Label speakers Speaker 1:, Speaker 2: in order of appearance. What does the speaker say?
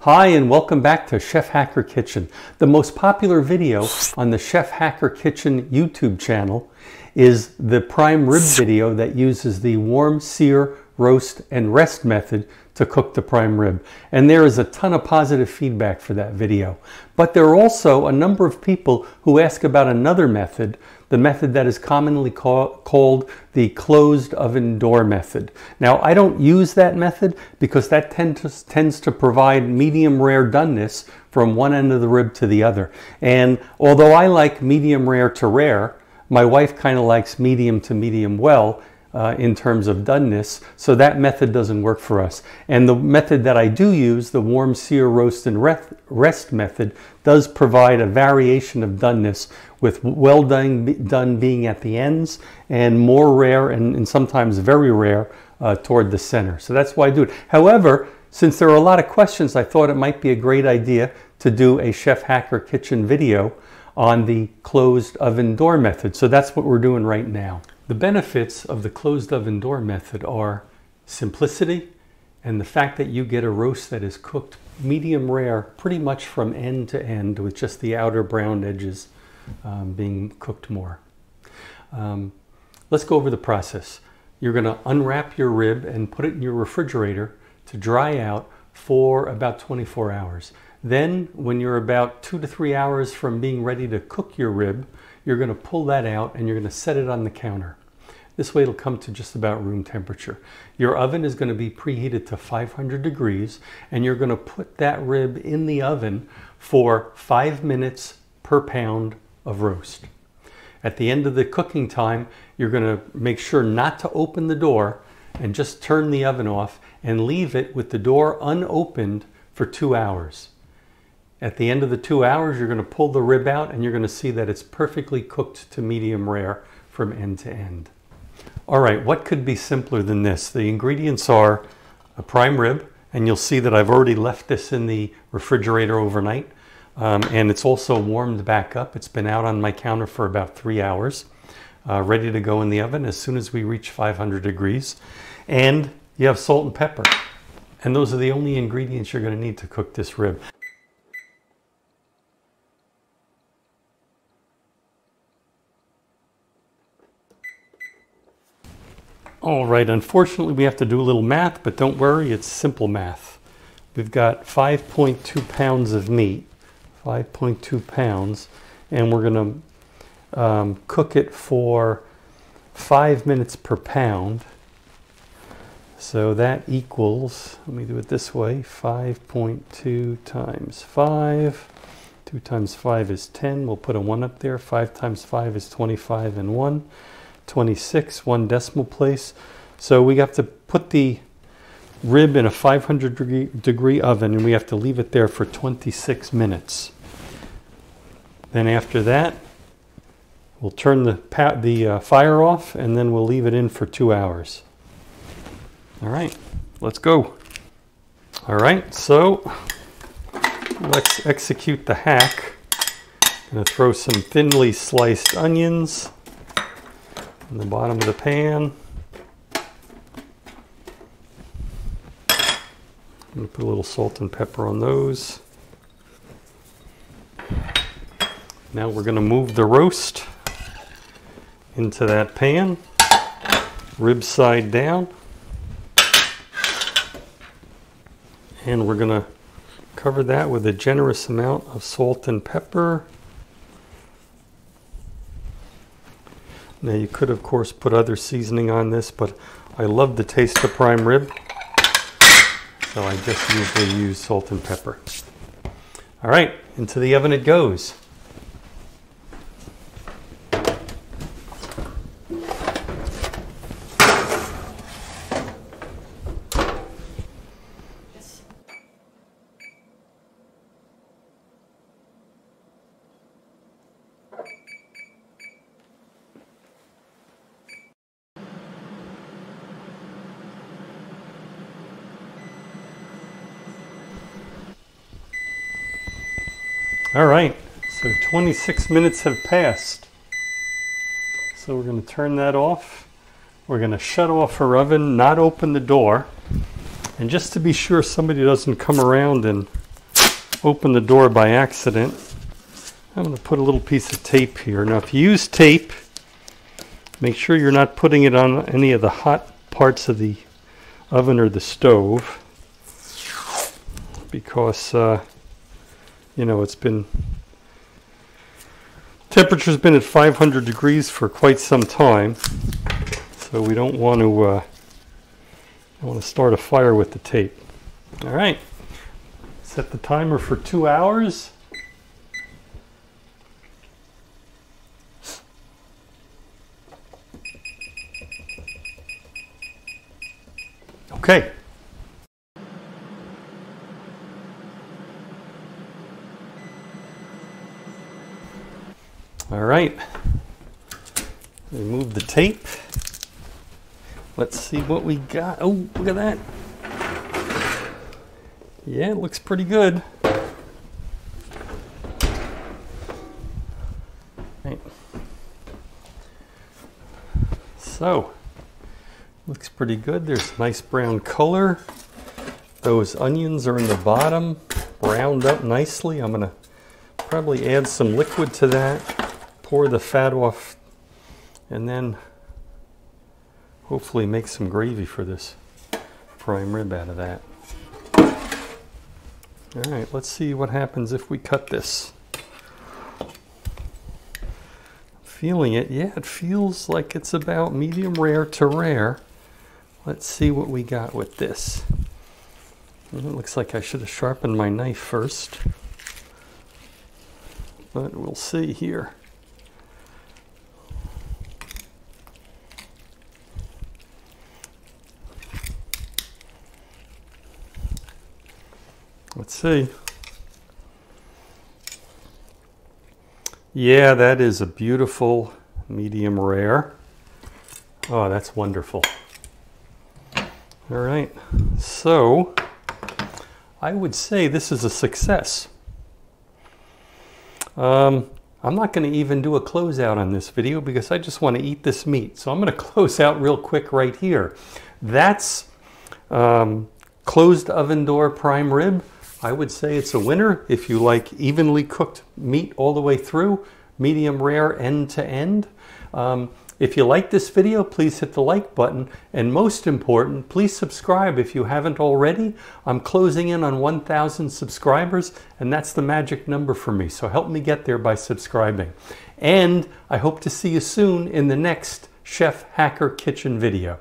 Speaker 1: Hi and welcome back to Chef Hacker Kitchen. The most popular video on the Chef Hacker Kitchen YouTube channel is the prime rib video that uses the warm, sear, roast, and rest method to cook the prime rib. And there is a ton of positive feedback for that video. But there are also a number of people who ask about another method, the method that is commonly called the closed oven door method. Now, I don't use that method because that tends to provide medium rare doneness from one end of the rib to the other. And although I like medium rare to rare, my wife kind of likes medium to medium well in terms of doneness, so that method doesn't work for us. And the method that I do use, the warm, sear, roast, and rest method, does provide a variation of doneness, with well done being at the ends and more rare and sometimes very rare toward the center. So that's why I do it. However, since there are a lot of questions, I thought it might be a great idea to do a Chef Hacker Kitchen video on the closed oven door method. So that's what we're doing right now. The benefits of the closed oven door method are simplicity and the fact that you get a roast that is cooked medium rare pretty much from end to end, with just the outer brown edges being cooked more. Let's go over the process. You're going to unwrap your rib and put it in your refrigerator to dry out for about 24 hours. Then, when you're about 2 to 3 hours from being ready to cook your rib, you're going to pull that out and you're going to set it on the counter. This way it'll come to just about room temperature. Your oven is going to be preheated to 500 degrees and you're going to put that rib in the oven for 5 minutes per pound of roast. At the end of the cooking time, you're going to make sure not to open the door and just turn the oven off and leave it with the door unopened for 2 hours. At the end of the 2 hours, you're going to pull the rib out and you're going to see that it's perfectly cooked to medium rare from end to end. All right, what could be simpler than this? The ingredients are a prime rib, and you'll see that I've already left this in the refrigerator overnight, and it's also warmed back up. It's been out on my counter for about 3 hours, ready to go in the oven as soon as we reach 500 degrees. And you have salt and pepper, and those are the only ingredients you're going to need to cook this rib. All right, unfortunately we have to do a little math, but don't worry, it's simple math. We've got 5.2 pounds of meat, 5.2 pounds, and we're going to cook it for 5 minutes per pound. So that equals, let me do it this way, 5.2 times 5. 2 times 5 is 10. We'll put a 1 up there. 5 times 5 is 25 and 1. 26, 1 decimal place. So we have to put the rib in a 500 degree oven and we have to leave it there for 26 minutes. Then after that, we'll turn the fire off and then we'll leave it in for 2 hours. All right, let's go. All right, so let's execute the hack. I'm going to throw some thinly sliced onions in the bottom of the pan. I'm going to put a little salt and pepper on those. Now we're going to move the roast into that pan, rib side down. And we're going to cover that with a generous amount of salt and pepper. Now you could of course put other seasoning on this, but I love the taste of prime rib, so I just usually use salt and pepper. All right, into the oven it goes. All right, so 26 minutes have passed. So we're going to turn that off. We're going to shut off our oven, not open the door. And just to be sure somebody doesn't come around and open the door by accident. I'm going to put a little piece of tape here. Now if you use tape, make sure you're not putting it on any of the hot parts of the oven or the stove, because you know, temperature's been at 500 degrees for quite some time, so we don't want to start a fire with the tape. All right, set the timer for 2 hours. Okay. All right. Remove the tape. Let's see what we got. Oh, look at that. Yeah, it looks pretty good. Right. So, looks pretty good. There's nice brown color. Those onions are in the bottom, browned up nicely. I'm gonna probably add some liquid to that, pour the fat off, and then hopefully make some gravy for this prime rib out of that. All right, let's see what happens if we cut this. Feeling it, yeah, it feels like it's about medium rare to rare. Let's see what we got with this. It looks like I should have sharpened my knife first, but we'll see here. Let's see. Yeah, that is a beautiful medium rare. Oh, that's wonderful. All right, so I would say this is a success. I'm not going to even do a closeout on this video because I just want to eat this meat. So I'm going to close out real quick right here. That's closed oven door prime rib. I would say it's a winner if you like evenly cooked meat all the way through, medium rare end to end. If you like this video, please hit the like button, and most important, please subscribe if you haven't already. I'm closing in on 1,000 subscribers, and that's the magic number for me, so help me get there by subscribing. And I hope to see you soon in the next Chef Hacker Kitchen video.